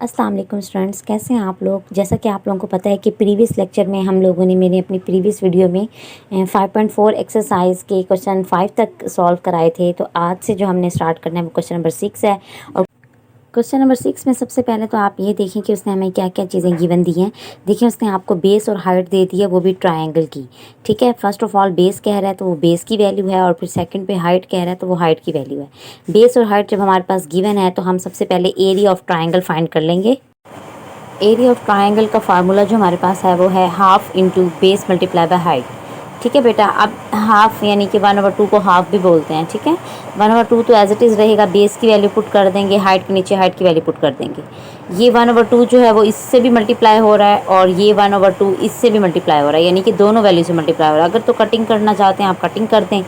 अस्सलाम वालेकुम स्टूडेंट्स, कैसे हैं आप लोग। जैसा कि आप लोगों को पता है कि प्रीवियस लेक्चर में हम लोगों ने मैंने अपनी प्रीवियस वीडियो में 5.4 एक्सरसाइज के क्वेश्चन 5 तक सॉल्व कराए थे। तो आज से जो हमने स्टार्ट करना है वो क्वेश्चन नंबर 6 है। और क्वेश्चन नंबर 6 में सबसे पहले तो आप ये देखें कि उसने हमें क्या क्या चीज़ें गिवन दी हैं। देखिए, उसने आपको बेस और हाइट दे दी है, वो भी ट्रायंगल की। ठीक है, फर्स्ट ऑफ ऑल बेस कह रहा है तो वो बेस की वैल्यू है, और फिर सेकंड पे हाइट कह रहा है तो वो हाइट की वैल्यू है। बेस और हाइट जब हमारे पास गिवन है तो हम सबसे पहले एरिया ऑफ ट्रायंगल फाइंड कर लेंगे। एरिया ऑफ ट्रायंगल का फार्मूला जो हमारे पास है वो है half into base multiply by height. ठीक है बेटा, अब हाफ यानी कि 1/2 को हाफ भी बोलते हैं। ठीक है, 1/2 तो एज इट इज़ रहेगा, बेस की वैल्यू पुट कर देंगे, हाइट के नीचे हाइट की वैल्यू पुट कर देंगे। ये 1/2 जो है वो इससे भी मल्टीप्लाई हो रहा है, और ये 1/2 इससे भी मल्टीप्लाई हो रहा है, यानी कि दोनों वैल्यू से मल्टीप्लाई हो रहा है। अगर तो कटिंग करना चाहते हैं आप कटिंग कर दें,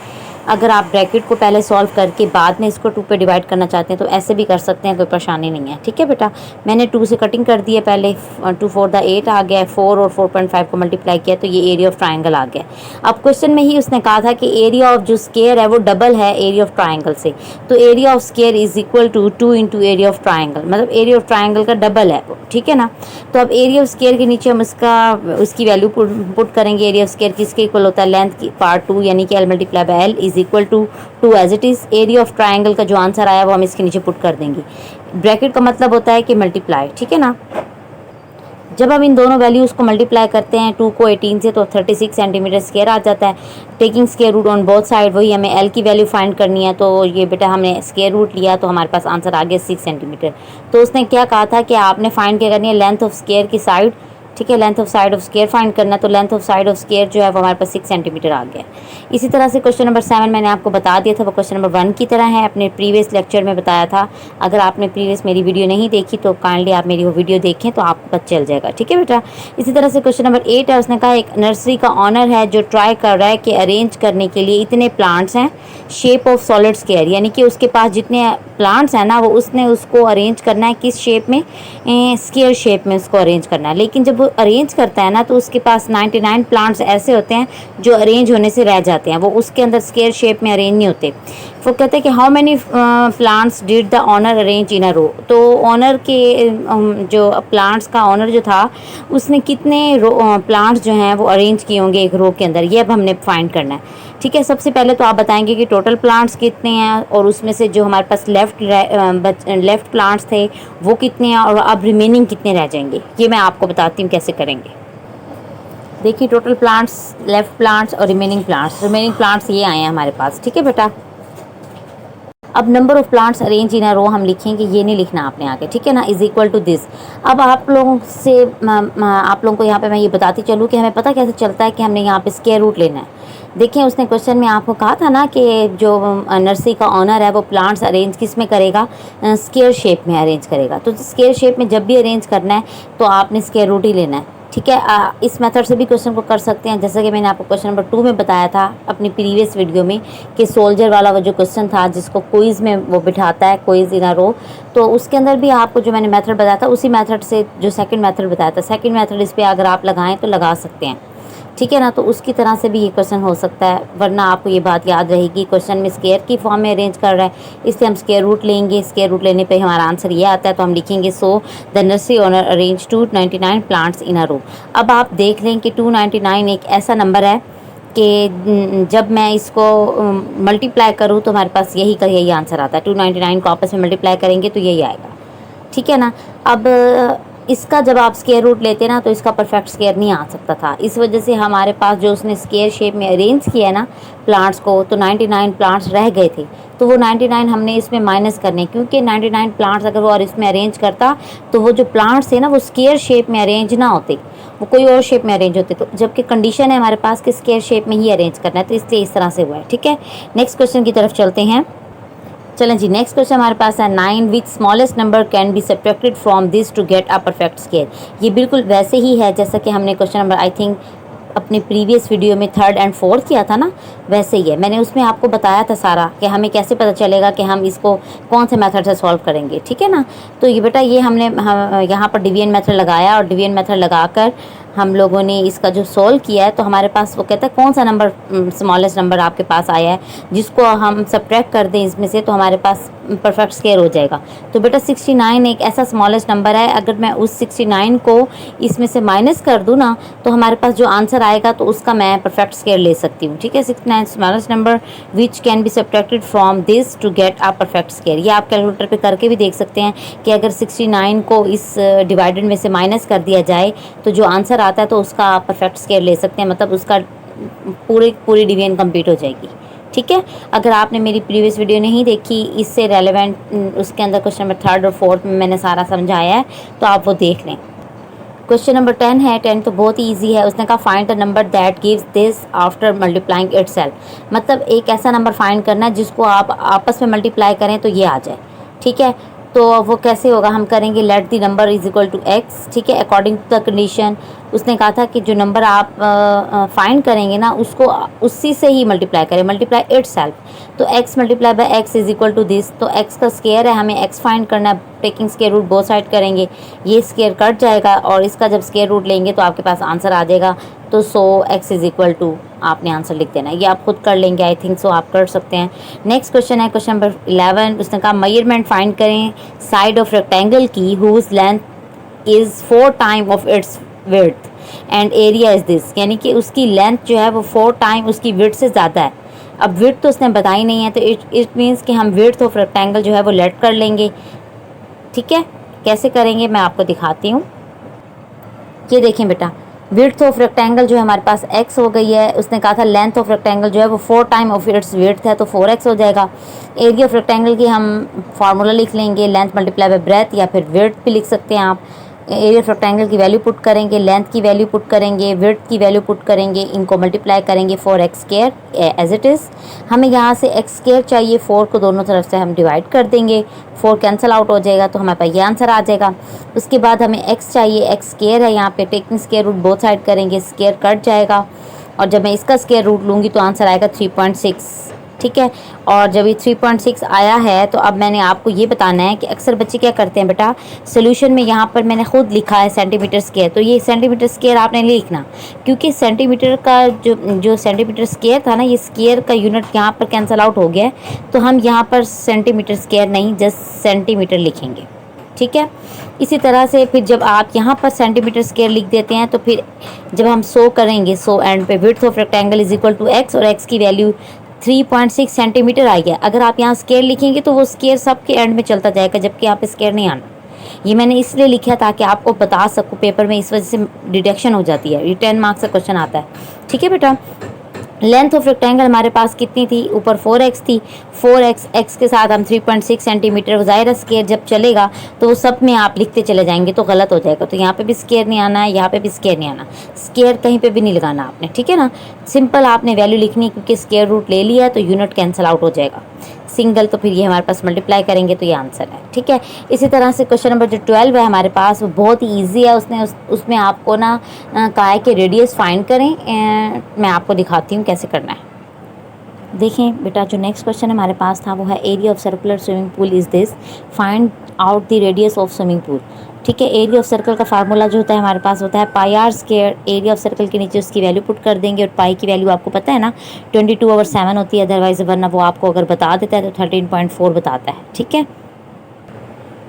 अगर आप ब्रैकेट को पहले सॉल्व करके बाद में इसको 2 पे डिवाइड करना चाहते हैं तो ऐसे भी कर सकते हैं, कोई परेशानी नहीं है। ठीक है बेटा, मैंने 2 से कटिंग कर दी है, पहले 2 4 द 8 आ गया है, 4 और 4.5 को मल्टीप्लाई किया तो ये एरिया ऑफ ट्रायंगल आ गया। अब क्वेश्चन में ही उसने कहा था कि एरिया ऑफ जो स्क्वायर है वो डबल है एरिया ऑफ ट्रायंगल से, तो area of square is equal to 2 into area of triangle, मतलब एरिया ऑफ ट्रायंगल का डबल है। ठीक है ना, तो अब एरिया ऑफ स्क्वायर के नीचे हम उसकी वैल्यू पुट करेंगे। एरिया ऑफ स्क्वायर किसके इक्वल होता है, लेंथ की पार्ट 2 यानी कि L multiply by L is equal to 2 as it is. Area of triangle का जो आंसर आया वो हम इसके नीचे पुट कर देंगे। ब्रैकेट का मतलब होता है कि मल्टीप्लाई। ठीक है ना, जब हम इन दोनों वैल्यूज़ को मल्टीप्लाई करते हैं 2 को 18 से तो 36 सेंटीमीटर स्क्वायर आ जाता है। Taking square root on both side, वही हमें L की वैल्यू फाइंड करनी है। तो ये बेटा हमने स्क्वायर रूट लिया तो हमारे पास आंसर आ गया 6 सेंटीमीटर। तो उसने क्या कहा था कि आपने फाइंड क्या करनी है, लेंथ ऑफ स्क्वायर की साइड। ठीक है, length of side of square find करना, तो length of side of square जो है वो हमारे पास 6 सेंटीमीटर आ गया। इसी तरह से क्वेश्चन नंबर 7 मैंने आपको बता दिया था, वो क्वेश्चन नंबर 1 की तरह है, अपने प्रीवियस लेक्चर में बताया था। अगर आपने प्रीवियस मेरी वीडियो नहीं देखी तो काइंडली आप मेरी वो वीडियो देखें तो आपको पता चल जाएगा। ठीक है बेटा, इसी तरह से क्वेश्चन नंबर 8 है, उसने कहा एक नर्सरी का ऑनर है जो ट्राई कर रहा है कि अरेंज करने के लिए इतने प्लांट्स हैं शेप ऑफ सॉलिड स्क्वायर, यानी कि उसके पास जितने प्लांट्स हैं ना वो उसने उसको अरेंज करना है किस शेप में, स्क्वायर शेप में उसको अरेंज करना है। लेकिन जब वो अरेंज करता है ना तो उसके पास 99 प्लांट्स ऐसे होते हैं जो अरेंज होने से रह जाते हैं, वो उसके अंदर स्क्वायर शेप में अरेंज नहीं होते। वो कहते हैं कि how many plants did the owner arrange in a row. तो ऑनर के जो प्लांट्स का ऑनर जो था उसने कितने प्लांट्स जो हैं वो अरेंज किए होंगे एक रो के अंदर, ये अब हमने फाइंड करना है। ठीक है, सबसे पहले तो आप बताएंगे कि टोटल प्लांट्स कितने हैं, और उसमें से जो हमारे पास लेफ़्ट प्लांट्स थे वो कितने हैं, और अब रिमेनिंग कितने रह जाएंगे, ये मैं आपको बताती हूँ कैसे करेंगे। देखिए, टोटल प्लांट्स, लेफ़्ट प्लांट्स और रिमेनिंग प्लांट्स ये आए हैं हमारे पास। ठीक है बेटा, अब number of plants arrange in a row हम लिखेंगे, ये नहीं लिखना आपने आगे। ठीक है ना, इज इक्वल टू दिस। अब आप लोगों को यहाँ पे मैं ये बताती चलूँ कि हमें पता कैसे चलता है कि हमने यहाँ पे स्क्वायर रूट लेना है। देखिए, उसने क्वेश्चन में आपको कहा था ना कि जो नर्सरी का ऑनर है वो प्लांट्स अरेंज किस में करेगा, स्क्वायर शेप में अरेंज करेगा। तो स्क्वायर शेप में जब भी अरेंज करना है तो आपने स्क्वायर रूट ही लेना है। ठीक है, इस मेथड से भी क्वेश्चन को कर सकते हैं, जैसा कि मैंने आपको क्वेश्चन नंबर 2 में बताया था अपनी प्रीवियस वीडियो में कि सोल्जर वाला वो जो क्वेश्चन था जिसको क्विज़ में वो बिठाता है, क्विज़ इन अ रो, तो उसके अंदर भी आपको जो मैंने मेथड बताया था उसी मेथड से जो सेकंड मेथड बताया था, सेकंड मेथड इस पर अगर आप लगाएं तो लगा सकते हैं। ठीक है ना, तो उसकी तरह से भी ये क्वेश्चन हो सकता है, वरना आपको ये बात याद रहेगी क्वेश्चन में स्क्वायर की फॉर्म में अरेंज कर रहा है, इसलिए हम स्क्वायर रूट लेंगे। स्क्वायर रूट लेने पे हमारा आंसर ये आता है, तो हम लिखेंगे so the nursery owner arrange 299 plants in a row. अब आप देख लें कि 299 एक ऐसा नंबर है कि जब मैं इसको मल्टीप्लाई करूँ तो हमारे पास यही का यही आंसर आता है। 299 को आपस में मल्टीप्लाई करेंगे तो यही आएगा। ठीक है ना, अब इसका जब आप स्क्वायर रूट लेते ना तो इसका परफेक्ट स्क्वायर नहीं आ सकता था, इस वजह से हमारे पास जो उसने स्क्वायर शेप में अरेंज किया है ना प्लांट्स को, तो 99 प्लांट्स रह गए थे, तो वो 99 हमने इसमें माइनस करने, क्योंकि 99 प्लांट्स अगर वो और इसमें अरेंज करता तो वो जो प्लांट्स थे ना वो स्क्वायर शेप में अरेंज ना होते, वो कोई और शेप में अरेंज होते। तो जबकि कंडीशन है हमारे पास कि स्क्वायर शेप में ही अरेंज करना है, तो इसलिए इस तरह से हुआ है। ठीक है, नेक्स्ट क्वेश्चन की तरफ चलते हैं। चलें जी, नेक्स्ट क्वेश्चन हमारे पास है 9 which smallest number can be subtracted from this to get a perfect square. ये बिल्कुल वैसे ही है जैसा कि हमने क्वेश्चन नंबर आई थिंक अपनी प्रीवियस वीडियो में 3rd एंड 4th किया था ना, वैसे ही है। मैंने उसमें आपको बताया था सारा कि हमें कैसे पता चलेगा कि हम इसको कौन से मेथड से सॉल्व करेंगे। ठीक है ना, तो ये बेटा ये हमने यहाँ पर डिवीजन मेथड लगाया, और डिवीजन मेथड लगाकर हम लोगों ने इसका जो सोल्व किया है तो हमारे पास वो कहता है कौन सा नंबर स्मॉलेस्ट नंबर आपके पास आया है जिसको हम सब्ट्रैक्ट कर दें इसमें से तो हमारे पास परफेक्ट स्क्वायर हो जाएगा। तो बेटा 69 एक ऐसा स्मॉलेस्ट नंबर है, अगर मैं उस 69 को इसमें से माइनस कर दूँ ना तो हमारे पास जो आंसर आएगा तो उसका मैं परफेक्ट स्क्वायर ले सकती हूँ। ठीक है, 69 smallest number which can be subtracted from this to get a perfect square. ये आप कैलकुलेटर पे करके भी देख सकते हैं कि अगर 69 को इस डिवाइडेड में से माइनस कर दिया जाए तो जो आंसर आता है तो उसका आप परफेक्ट स्क्वायर ले सकते हैं, मतलब उसका पूरी डिवीजन कंप्लीट हो जाएगी। ठीक है, अगर आपने मेरी प्रीवियस वीडियो नहीं देखी इससे रेलेवेंट उसके अंदर क्वेश्चन नंबर 3 और 4 में मैंने सारा समझाया है तो आप वो देख लें। क्वेश्चन नंबर 10 है, 10 तो बहुत ही ईजी है। उसने कहा find the number that gives this after multiplying itself, मतलब एक ऐसा नंबर फाइंड करना है जिसको आप आपस में मल्टीप्लाई करें तो ये आ जाए। ठीक है, तो वो कैसे होगा, हम करेंगे let the number is equal to X. ठीक है, अकॉर्डिंग टू द कंडीशन उसने कहा था कि जो नंबर आप फाइंड करेंगे ना उसको उसी से ही मल्टीप्लाई करें, मल्टीप्लाई इटसेल्फ। तो x multiply by x is equal to this, तो x का स्क्वायर है, हमें x फाइंड करना है। Taking square root both side करेंगे, ये स्क्वायर कट जाएगा और इसका जब स्क्वायर रूट लेंगे तो आपके पास आंसर आ जाएगा। तो सो x इज इक्वल टू आपने आंसर लिख देना है, ये आप खुद कर लेंगे, आई थिंक सो आप कर सकते हैं। नेक्स्ट क्वेश्चन है क्वेश्चन नंबर 11। उसने कहा मेजरमेंट फाइंड करें साइड ऑफ रेक्टेंगल की whose length is 4 time of its width and area is this, यानी कि उसकी लेंथ जो है वो 4 टाइम उसकी विड्थ से ज़्यादा है। अब विड्थ तो उसने बताई नहीं है तो इट मीन्स कि हम विड्थ ऑफ रेक्टेंगल जो है वो लेट कर लेंगे। ठीक है, कैसे करेंगे मैं आपको दिखाती हूँ। ये देखें बेटा, विड्थ ऑफ रेक्टेंगल जो है हमारे पास x हो गई है। उसने कहा था लेंथ ऑफ रेक्टेंगल जो है वो 4 टाइम ऑफ इट्स विड्थ है तो 4x हो जाएगा। एरिया ऑफ रेक्टेंगल की हम फार्मूला लिख लेंगे, लेंथ मल्टीप्लाई बाय ब्रेथ या फिर विड्थ भी लिख सकते हैं आप। एरिया ऑफ रेक्टेंगल की वैल्यू पुट करेंगे, लेंथ की वैल्यू पुट करेंगे, विड्थ की वैल्यू पुट करेंगे, इनको मल्टीप्लाई करेंगे 4x square as it is. हमें यहाँ से x स्क्वायर चाहिए, 4 को दोनों तरफ से हम डिवाइड कर देंगे, 4 कैंसिल आउट हो जाएगा तो हमारे पास ये आंसर आ जाएगा। उसके बाद हमें x चाहिए, x स्क्वायर है, यहाँ पे taking square root both side करेंगे, स्क्वायर कट जाएगा और जब मैं इसका स्क्वायर रूट लूँगी तो आंसर आएगा 3.6। ठीक है, और जब ये 3.6 आया है तो अब मैंने आपको ये बताना है कि अक्सर बच्चे क्या करते हैं बेटा, सोल्यूशन में यहाँ पर मैंने खुद लिखा है सेंटीमीटर स्क्वायर, तो ये सेंटीमीटर स्क्वायर आपने लिखना, क्योंकि सेंटीमीटर का जो सेंटीमीटर स्क्वायर था ना, ये स्क्वायर का यूनिट यहाँ पर कैंसिल आउट हो गया है तो हम यहाँ पर सेंटीमीटर स्क्वायर नहीं जस्ट सेंटीमीटर लिखेंगे। ठीक है, इसी तरह से फिर जब आप यहाँ पर सेंटीमीटर स्क्वायर लिख देते हैं तो फिर जब हम 100 करेंगे, 100 एंड पे width of rectangle is equal to X और एक्स की वैल्यू 3.6 सेंटीमीटर आई है। अगर आप यहाँ स्क्वायर लिखेंगे तो वो स्क्वायर सबके एंड में चलता जाएगा, जबकि यहाँ पे स्क्वायर नहीं आना। ये मैंने इसलिए लिखा ताकि आपको बता सकूँ पेपर में, इस वजह से डिडक्शन हो जाती है, ये 10 मार्क्स का क्वेश्चन आता है। ठीक है बेटा, लेंथ ऑफ रेक्टेंगल हमारे पास कितनी थी, ऊपर 4x थी, 4x x के साथ हम 3.6 सेंटीमीटर, ज़ाहिर स्क्वायर जब चलेगा तो वो सब में आप लिखते चले जाएंगे तो गलत हो जाएगा। तो यहाँ पे भी स्क्वायर नहीं आना है, यहाँ पे भी स्क्वायर नहीं आना, स्क्वायर कहीं पे भी नहीं लगाना आपने। ठीक है ना, सिंपल आपने वैल्यू लिखनी, क्योंकि स्क्वायर रूट ले लिया तो यूनिट कैंसिल आउट हो जाएगा, सिंगल तो फिर ये हमारे पास मल्टीप्लाई करेंगे तो ये आंसर है। ठीक है, इसी तरह से क्वेश्चन नंबर जो 12 है हमारे पास वो बहुत ही ईजी है। उसमें आपको ना कहा है कि रेडियस फाइंड करें, मैं आपको दिखाती हूँ कैसे करना है। देखें बेटा, जो नेक्स्ट क्वेश्चन हमारे पास था वो है area of circular swimming pool is this, find out the radius of swimming pool. ठीक है, एरिया ऑफ सर्कल का फार्मूला जो होता है हमारे पास होता है pi r square. Area of circle के नीचे उसकी वैल्यू पुट कर देंगे और पाई की वैल्यू आपको पता है ना 22/7 होती है, अदरवाइज वरना वो आपको अगर बता देता है तो 13.4 बताता है। ठीक है,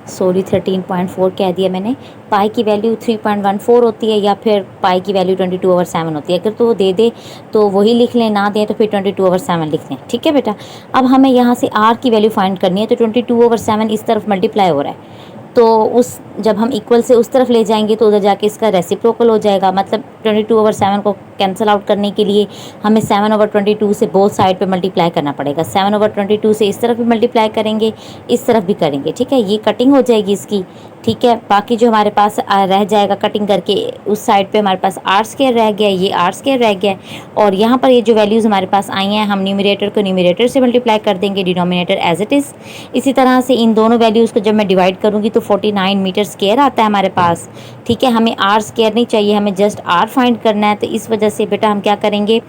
सॉरी 13.4 कह दिया मैंने। पाई की वैल्यू 3.14 होती है या फिर पाई की वैल्यू 22/7 होती है। अगर तो वो दे दे तो वही लिख लें, ना दें तो फिर 22/7 लिख लें। ठीक है बेटा, अब हमें यहाँ से आर की वैल्यू फाइंड करनी है तो 22/7 इस तरफ मल्टीप्लाई हो रहा है, तो उस जब हम इक्वल से उस तरफ ले जाएंगे तो उधर जाके इसका रेसिप्रोकल हो जाएगा। मतलब 22/7 को कैंसिल आउट करने के लिए हमें 7/22 से बोथ साइड पे मल्टीप्लाई करना पड़ेगा। 7/22 से इस तरफ भी मल्टीप्लाई करेंगे, इस तरफ भी करेंगे। ठीक है, ये कटिंग हो जाएगी इसकी। ठीक है, बाकी जो हमारे पास रह जाएगा कटिंग करके उस साइड पे हमारे पास आर स्क्वायर रह गया, ये आर स्क्वायर रह गया और यहाँ पर ये जो वैल्यूज़ हमारे पास आई हैं हम न्यूमरेटर को न्यूमरेटर से मल्टीप्लाई कर देंगे, डिनोमिनेटर एज इट इज़। इसी तरह से इन दोनों वैल्यूज़ को जब मैं डिवाइड करूँगी तो 49 मीटर स्क्वायर आता है हमारे पास। ठीक है, हमें आर स्क्वायर नहीं चाहिए, हमें जस्ट आर फाइंड करना है। तो इस वजह से बेटा हम क्या करेंगे,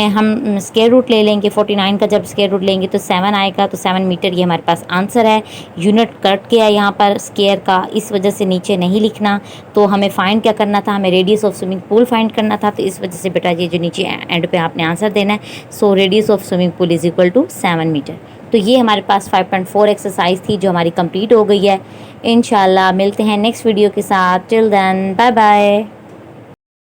हम स्क्वायर रूट ले लेंगे। 49 का जब स्क्वायर रूट लेंगे तो 7 आएगा, तो 7 मीटर ये हमारे पास आंसर है। यूनिट कट किया यहाँ पर स्क्वायर का, इस वजह से नीचे नहीं लिखना। तो हमें फाइंड क्या करना था, हमें radius of swimming pool find करना था। तो इस वजह से बेटा ये जो नीचे एंड पे आपने आंसर देना है। So radius of swimming pool is equal to 7 metre. तो ये हमारे पास 5.4 एक्सरसाइज थी जो हमारी कंप्लीट हो गई है। इंशाल्लाह मिलते हैं नेक्स्ट वीडियो के साथ। Till then bye bye.